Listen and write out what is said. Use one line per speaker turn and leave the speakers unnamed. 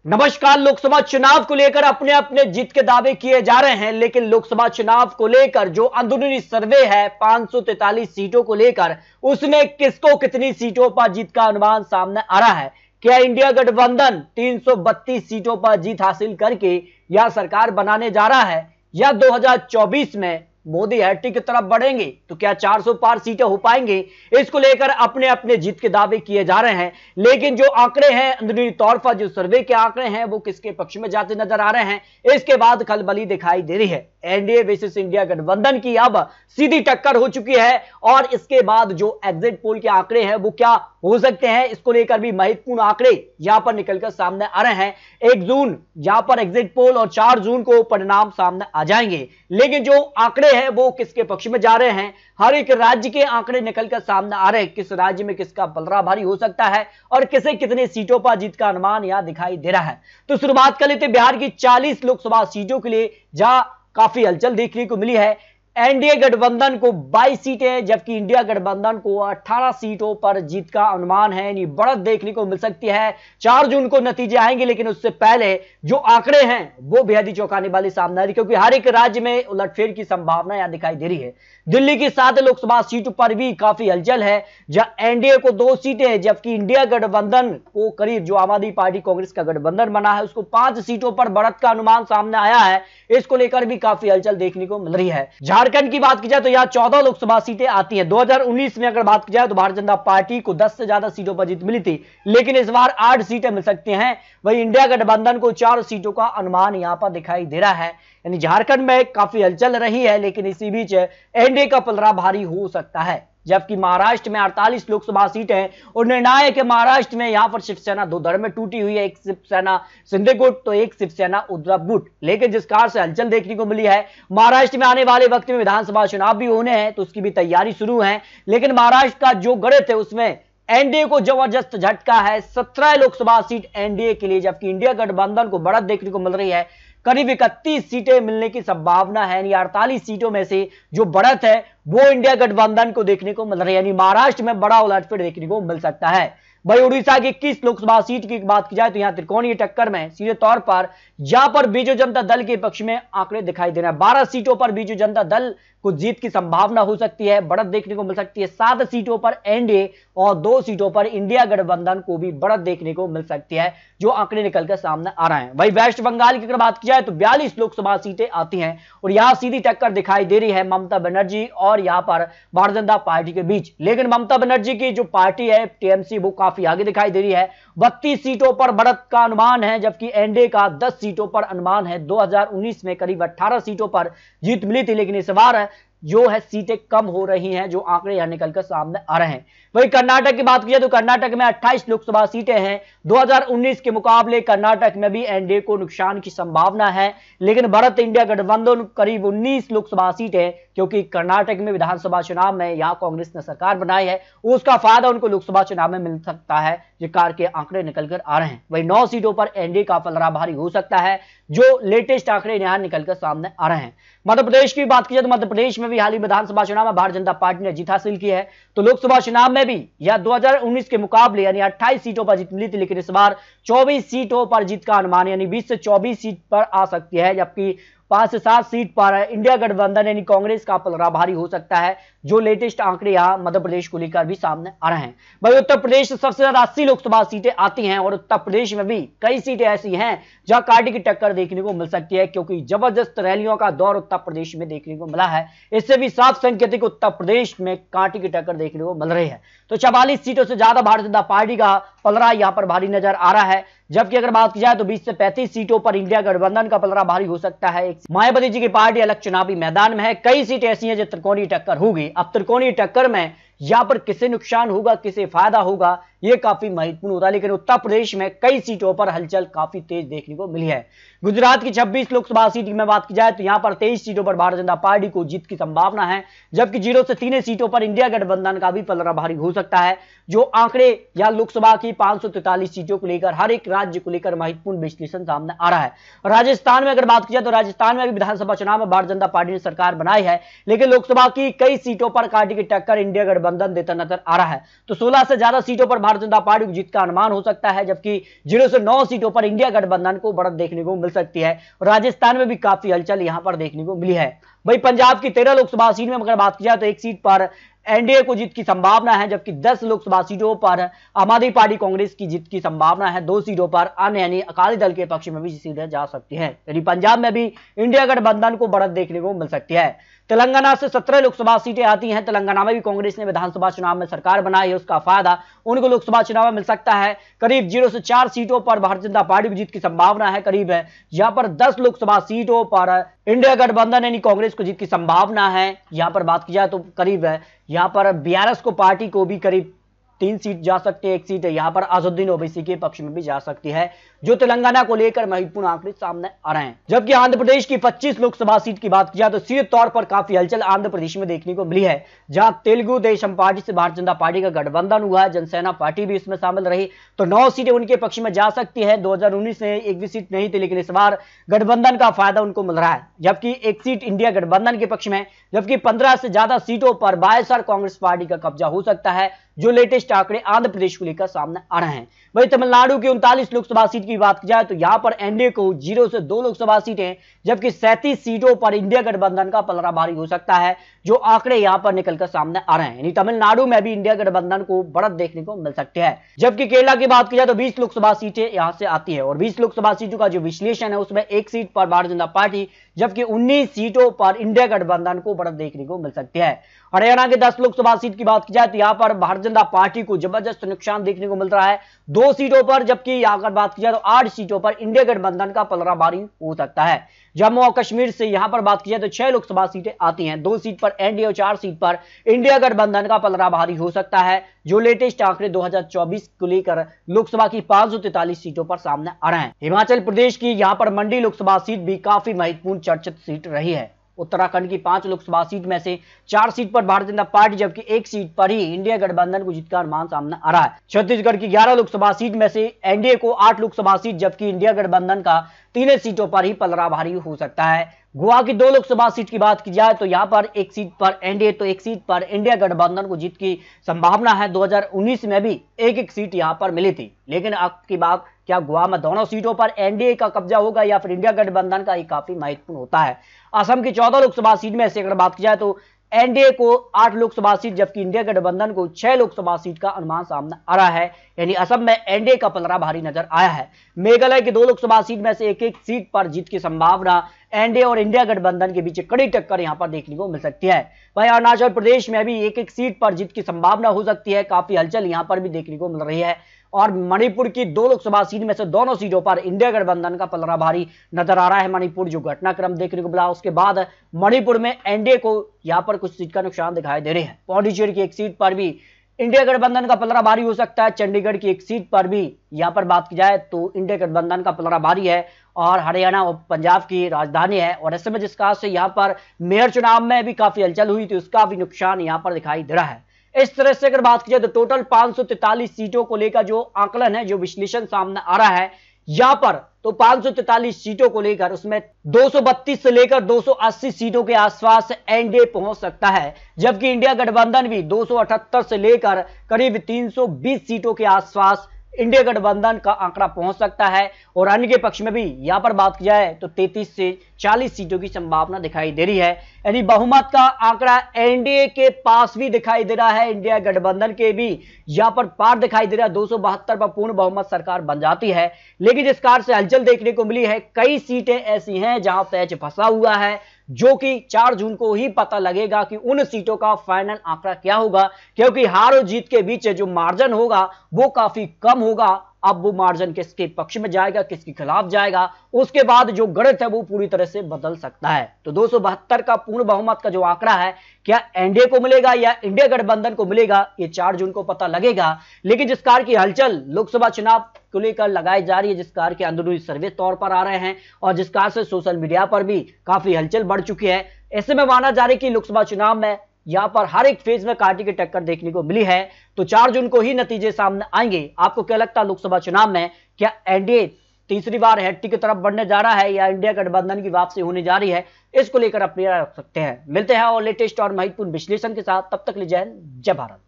नमस्कार। लोकसभा चुनाव को लेकर अपने अपने जीत के दावे किए जा रहे हैं, लेकिन लोकसभा चुनाव को लेकर जो अंदरूनी सर्वे है 543 सीटों को लेकर, उसमें किसको कितनी सीटों पर जीत का अनुमान सामने आ रहा है। क्या इंडिया गठबंधन 332 सीटों पर जीत हासिल करके या सरकार बनाने जा रहा है, या 2024 में मोदी हैट्रिक की तरफ बढ़ेंगे, तो क्या 400 पार सीटें हो पाएंगे। इसको लेकर अपने अपने जीत के दावे किए जा रहे हैं, लेकिन जो आंकड़े हैं अंदरूनी तौर पर, जो सर्वे के आंकड़े हैं, वो किसके पक्ष में जाते नजर आ रहे हैं। इसके बाद खलबली दिखाई दे रही है। एनडीए वर्सेस इंडिया गठबंधन की अब सीधी टक्कर हो चुकी है, और इसके बाद जो एग्जिट पोल के आंकड़े हैं वो क्या हो सकते हैं, इसको लेकर भी महत्वपूर्ण आंकड़े यहां पर निकलकर सामने आ रहे हैं। 1 जून यहां पर एग्जिट पोल और 4 जून को परिणाम सामने आ जाएंगे, लेकिन जो आंकड़े हैं वो किसके पक्ष में जा रहे हैं। हर एक राज्य के आंकड़े निकलकर सामने आ रहे हैं, किस राज्य में किसका पलड़ा भारी हो सकता है और किसे कितने सीटों पर जीत का अनुमान यहां दिखाई दे रहा है। तो शुरुआत कर लेते बिहार की 40 लोकसभा सीटों के लिए, जहां काफी हलचल देखने को मिली है। एनडीए गठबंधन को 22 सीटें, जबकि इंडिया गठबंधन को 18 सीटों पर जीत का अनुमान है। यानी बढ़त देखने को मिल सकती है। 4 जून को नतीजे आएंगे, लेकिन उससे पहले जो आंकड़े हैं वो बेहद ही चौंकाने वाले सामने आ रही, क्योंकि हर एक राज्य में उलटफेर की संभावना यहां दिखाई दे रही है। दिल्ली की 7 लोकसभा सीट पर भी काफी हलचल है, जहां एनडीए को 2 सीटें, जबकि इंडिया गठबंधन को करीब, जो आम आदमी पार्टी कांग्रेस का गठबंधन बना है, उसको 5 सीटों पर बढ़त का अनुमान सामने आया है। इसको लेकर भी काफी हलचल देखने को मिल रही है। झारखंड की बात की जाए तो यहां 14 लोकसभा सीटें आती हैं। 2019 में अगर बात की जाए तो भारतीय जनता पार्टी को 10 से ज्यादा सीटों पर जीत मिली थी, लेकिन इस बार 8 सीटें मिल सकती हैं। वहीं इंडिया गठबंधन को 4 सीटों का अनुमान यहां पर दिखाई दे रहा है। यानी झारखंड में काफी हलचल रही है, लेकिन इसी बीच एनडीए का पलड़ा भारी हो सकता है। जबकि महाराष्ट्र में 48 लोकसभा सीटें और निर्णायक है। महाराष्ट्र में यहां पर शिवसेना 2 धड़े में टूटी हुई है, एक शिवसेना शिंदे गुट तो एक शिवसेना उद्धव गुट। लेकिन जिस कार से हलचल देखने को मिली है, महाराष्ट्र में आने वाले वक्त में विधानसभा चुनाव भी होने हैं, तो उसकी भी तैयारी शुरू है। लेकिन महाराष्ट्र का जो गणित है उसमें एनडीए को जबरदस्त झटका है। 17 लोकसभा सीट एनडीए के लिए, जबकि इंडिया गठबंधन को बढ़त देखने को मिल रही है। करीब 31 सीटें मिलने की संभावना है। यानी 48 सीटों में से जो बढ़त है वो इंडिया गठबंधन को देखने को मिल रही है। यानी महाराष्ट्र में बड़ा उलटफेर देखने को मिल सकता है। वही उड़ीसा की 21 लोकसभा सीट की बात की जाए तो यहां त्रिकोणीय टक्कर में सीधे तौर पर यहां पर बीजू जनता दल के पक्ष में आंकड़े दिखाई दे रहे हैं। 12 सीटों पर बीजू जनता दल को जीत की संभावना हो सकती है, बढ़त देखने को मिल सकती है। 7 सीटों पर एनडीए और 2 सीटों पर इंडिया गठबंधन को भी बढ़त देखने को मिल सकती है, जो आंकड़े निकलकर सामने आ रहे हैं। वही वेस्ट बंगाल की अगर बात की जाए तो 42 लोकसभा सीटें आती हैं, और यहां सीधी टक्कर दिखाई दे रही है ममता बनर्जी और यहां पर भारतीय जनता पार्टी के बीच। लेकिन ममता बनर्जी की जो पार्टी है टीएमसी, वो काफी आगे दिखाई दे रही है। 32 सीटों पर बढ़त का अनुमान है, जबकि एनडीए का 10 सीटों पर अनुमान है। 2019 में करीब 18 सीटों पर जीत मिली थी, लेकिन इस बार जो है सीटें कम हो रही हैं, जो आंकड़े यहां निकलकर सामने आ रहे हैं। वही कर्नाटक की बात की जाए तो कर्नाटक में 28 लोकसभा सीटें हैं। 2019 के मुकाबले कर्नाटक में भी एनडीए को नुकसान की संभावना है, लेकिन भारत इंडिया गठबंधन करीब 19 लोकसभा सीटें, क्योंकि कर्नाटक में विधानसभा चुनाव में यहां कांग्रेस ने सरकार बनाई है, उसका फायदा उनको लोकसभा चुनाव में मिल सकता है। ये कार के आंकड़े निकलकर आ रहे हैं। वही 9 सीटों पर एनडीए का पलड़ा भारी हो सकता है, जो लेटेस्ट आंकड़े यहां निकलकर सामने आ रहे हैं। मध्य प्रदेश की बात की जाए तो मध्य प्रदेश में भी हाल ही विधानसभा चुनाव में भारतीय जनता पार्टी ने जीत हासिल की है। तो लोकसभा चुनाव में भी या 2019 के मुकाबले यानी 28 सीटों पर जीत मिली थी, लेकिन इस बार 24 सीटों पर जीत का अनुमान, यानी 20 से 24 सीट पर आ सकती है। जबकि 5 से 7 सीट पर इंडिया गठबंधन यानी कांग्रेस का पलड़ा भारी हो सकता है, जो लेटेस्ट आंकड़े यहां मध्य प्रदेश को लेकर भी सामने आ रहे हैं। वही उत्तर प्रदेश से सबसे ज्यादा 80 लोकसभा सीटें आती हैं, और उत्तर प्रदेश में भी कई सीटें ऐसी हैं जहां कांटे की टक्कर देखने को मिल सकती है, क्योंकि जबरदस्त रैलियों का दौर उत्तर प्रदेश में देखने को मिला है। इससे भी साफ संकेतिक उत्तर प्रदेश में कांटे की टक्कर देखने को मिल रही है। तो 44 सीटों से ज्यादा भारतीय जनता पार्टी का पलड़ा यहां पर भारी नजर आ रहा है। जबकि अगर बात की जाए तो 20 से 35 सीटों पर इंडिया गठबंधन का पलड़ा भारी हो सकता है। मायावती जी की पार्टी अलग चुनावी मैदान में है। कई सीटें ऐसी हैं जो त्रिकोणीय टक्कर होगी। अब त्रिकोणीय टक्कर में यहां पर किसे नुकसान होगा, किसे फायदा होगा, यह काफी महत्वपूर्ण होता है। लेकिन उत्तर प्रदेश में कई सीटों पर हलचल काफी तेज देखने को मिली है। गुजरात की 26 लोकसभा सीट की में बात की जाए तो यहां पर 23 सीटों पर भारतीय जनता पार्टी को जीत की संभावना है, जबकि 0 से 3 सीटों पर इंडिया गठबंधन का भी पलड़ा भारी हो सकता है। जो आंकड़े या लोकसभा की 543 सीटों को लेकर हर एक राज्य को लेकर महत्वपूर्ण विश्लेषण सामने आ रहा है। राजस्थान में अगर बात की जाए तो राजस्थान में भी विधानसभा चुनाव में भारतीय जनता पार्टी ने सरकार बनाई है, लेकिन लोकसभा की कई सीटों पर कांटे की टक्कर इंडिया गठबंधन देता नजर आ रहा है। तो 16 से ज्यादा सीटों पर भारतीय भारतीय जनता पार्टी को जीत का अनुमान हो सकता है, जबकि 0 से 9 सीटों पर इंडिया गठबंधन को बढ़त देखने को मिल सकती है। राजस्थान में भी काफी हलचल यहां पर देखने को मिली है। वही पंजाब की 13 लोकसभा सीट में अगर बात की जाए तो एक सीट पर एनडीए को जीत की संभावना है, जबकि 10 लोकसभा सीटों पर आम आदमी पार्टी कांग्रेस की जीत की संभावना है। 2 सीटों पर अन्य यानी अकाली दल के पक्ष में भी सीटें जा सकती है। यानी पंजाब में भी इंडिया गठबंधन को बढ़त देखने को मिल सकती है। तेलंगाना से 17 लोकसभा सीटें आती हैं। तेलंगाना में भी कांग्रेस ने विधानसभा चुनाव में सरकार बनाई है, उसका फायदा उनको लोकसभा चुनाव में मिल सकता है। करीब 0 से 4 सीटों पर भारतीय जनता पार्टी की जीत की संभावना है। करीब यहां पर 10 लोकसभा सीटों पर इंडिया गठबंधन यानी कांग्रेस को जीत की संभावना है। यहां पर बात की जाए तो करीब यहां पर बीआरएस को पार्टी को भी करीब 3 सीट जा सकती है। एक सीट यहां पर अज़हरुद्दीन ओवैसी के पक्ष में भी जा सकती है, जो तेलंगाना को लेकर महत्वपूर्ण आंकड़े सामने आ रहे हैं। जबकि आंध्र प्रदेश की 25 लोकसभा सीट की बात की जाए तो सीधे तौर पर काफी हलचल आंध्र प्रदेश में देखने को मिली है, जहां तेलुगु देशम पार्टी से भारतीय जनता पार्टी का गठबंधन हुआ है। जनसेना पार्टी भी इसमें शामिल रही, तो 9 सीटें उनके पक्ष में जा सकती है। 2019 में एक भी सीट नहीं थी, लेकिन इस बार गठबंधन का फायदा उनको मिल रहा है, जबकि एक सीट इंडिया गठबंधन के पक्ष में। जबकि 15 से ज्यादा सीटों पर वाईएसआर कांग्रेस पार्टी का कब्जा हो सकता है, जो लेटेस्ट आंकड़े आंध्र प्रदेश को लेकर सामने आ रहे हैं। वही तमिलनाडु की 39 लोकसभा सीट की बात की जाए तो यहां पर एनडीए को 0 से 2 लोकसभा सीटें, जबकि 37 सीटों पर इंडिया गठबंधन का पलड़ा भारी हो सकता है, जो आंकड़े यहां पर निकलकर सामने आ रहे हैं। यानी तमिलनाडु में भी इंडिया गठबंधन को बढ़त देखने को मिल सकती है। जबकि केरला की बात की जाए तो 20 लोकसभा सीटें यहां से आती है, और 20 लोकसभा सीटों का जो विश्लेषण है उसमें एक सीट पर भारतीय जनता पार्टी, जबकि 19 सीटों पर इंडिया गठबंधन को बढ़त देखने को मिल सकती है। हरियाणा के 10 लोकसभा सीट की बात की जाए तो यहां पर भारतीय जनता पार्टी को जबरदस्त नुकसान देखने को मिल रहा है 2 सीटों पर, जबकि अगर बात की जाए तो 8 सीटों पर इंडिया गठबंधन का पलड़ा भारी हो सकता है। जम्मू और कश्मीर से यहां पर बात की जाए तो 6 लोकसभा सीटें आती हैं। 2 सीट पर एनडीए और 4 सीट पर इंडिया गठबंधन का पलड़ा भारी हो सकता है, जो लेटेस्ट आंकड़े 2024 को लेकर लोकसभा की 543 सीटों पर सामने आ रहे हैं। हिमाचल प्रदेश की यहां पर मंडी लोकसभा सीट भी काफी महत्वपूर्ण चर्चित सीट रही है। उत्तराखंड की 5 लोकसभा सीट में से 4 सीट पर भारतीय जनता पार्टी, जबकि 1 सीट पर ही इंडिया गठबंधन को जीत का अनुमान सामने आ रहा है। छत्तीसगढ़ की 11 लोकसभा सीट में से एनडीए को 8 लोकसभा सीट, जबकि इंडिया गठबंधन का 3 सीटों पर ही पलड़ा भारी हो सकता है। गोवा की 2 लोकसभा सीट की बात की जाए तो यहां पर 1 सीट पर एनडीए तो 1 सीट पर इंडिया गठबंधन को जीत की संभावना है। 2019 में भी एक सीट यहां पर मिली थी, लेकिन अब की बात क्या गोवा में दोनों सीटों पर एनडीए का कब्जा होगा या फिर इंडिया गठबंधन का, ये काफी महत्वपूर्ण होता है। असम की 14 लोकसभा सीट में से अगर बात की जाए तो एनडीए को 8 लोकसभा सीट, जबकि इंडिया गठबंधन को 6 लोकसभा सीट का अनुमान सामने आ रहा है। यानी असम में एनडीए का पलड़ा भारी नजर आया है। मेघालय की 2 लोकसभा सीट में से एक सीट पर जीत की संभावना एनडीए और इंडिया गठबंधन के बीच कड़ी टक्कर यहां पर देखने को मिल सकती है। वहीं अरुणाचल प्रदेश में भी एक सीट पर जीत की संभावना हो सकती है। काफी हलचल यहां पर भी देखने को मिल रही है। और मणिपुर की 2 लोकसभा सीट में से दोनों सीटों पर इंडिया गठबंधन का पलड़ा भारी नजर आ रहा है। मणिपुर जो घटनाक्रम देखने को मिला, उसके बाद मणिपुर में एनडीए को यहां पर कुछ सीट का नुकसान दिखाई दे रहे हैं। पौंडीचेरी की 1 सीट पर भी इंडिया गठबंधन का पलड़ा भारी हो सकता है। चंडीगढ़ की 1 सीट पर भी यहां पर बात की जाए तो इंडिया गठबंधन का पलड़ा भारी है। और हरियाणा और पंजाब की राजधानी है, और ऐसे में जिस कारण से यहां पर मेयर चुनाव में भी काफी हलचल हुई थी, उसका भी नुकसान यहां पर दिखाई दे रहा है। इस तरह से अगर बात की जाए तो टोटल 543 सीटों को लेकर जो आंकलन है, जो विश्लेषण सामने आ रहा है यहां पर, तो 543 सीटों को लेकर उसमें 232 से लेकर 280 सीटों के आसपास एनडीए पहुंच सकता है, जबकि इंडिया गठबंधन भी 278 से लेकर करीब 320 सीटों के आसपास इंडिया गठबंधन का आंकड़ा पहुंच सकता है। और अन्य के पक्ष में भी यहां पर बात की जाए तो 33 से 40 सीटों की संभावना दिखाई दे रही है। यानी बहुमत का आंकड़ा एनडीए के पास भी दिखाई दे रहा है, इंडिया गठबंधन के भी यहां पर पार दिखाई दे रहा है। 272 पर पूर्ण बहुमत सरकार बन जाती है। लेकिन जिस कार से हलचल देखने को मिली है, कई सीटें ऐसी हैं जहां पैच फंसा हुआ है, जो कि 4 जून को ही पता लगेगा कि उन सीटों का फाइनल आंकड़ा क्या होगा, क्योंकि हार और जीत के बीच जो मार्जिन होगा वो काफी कम होगा। अब वो मार्जिन किसके पक्ष में जाएगा, किसके खिलाफ जाएगा, उसके बाद जो गणित है वो पूरी तरह से बदल सकता है। तो 272 का पूर्ण बहुमत का जो आंकड़ा है, क्या एनडीए को मिलेगा या इंडिया गठबंधन को मिलेगा, ये 4 जून को पता लगेगा। लेकिन जिस कार की हलचल लोकसभा चुनाव को लेकर लगाई जा रही है, जिस कार के अंदरूनी सर्वे तौर पर आ रहे हैं, और जिस कार से सोशल मीडिया पर भी काफी हलचल बढ़ चुकी है, ऐसे में माना जा रहा है कि लोकसभा चुनाव में यहां पर हर एक फेज में कांटे की टक्कर देखने को मिली है। तो 4 जून को ही नतीजे सामने आएंगे। आपको क्या लगता है, लोकसभा चुनाव में क्या एनडीए तीसरी बार हैट्रिक की तरफ बढ़ने जा रहा है या इंडिया गठबंधन की वापसी होने जा रही है? इसको लेकर अपनी राय रख सकते हैं। मिलते हैं और लेटेस्ट और महत्वपूर्ण विश्लेषण के साथ, तब तक लीजिए जय भारत।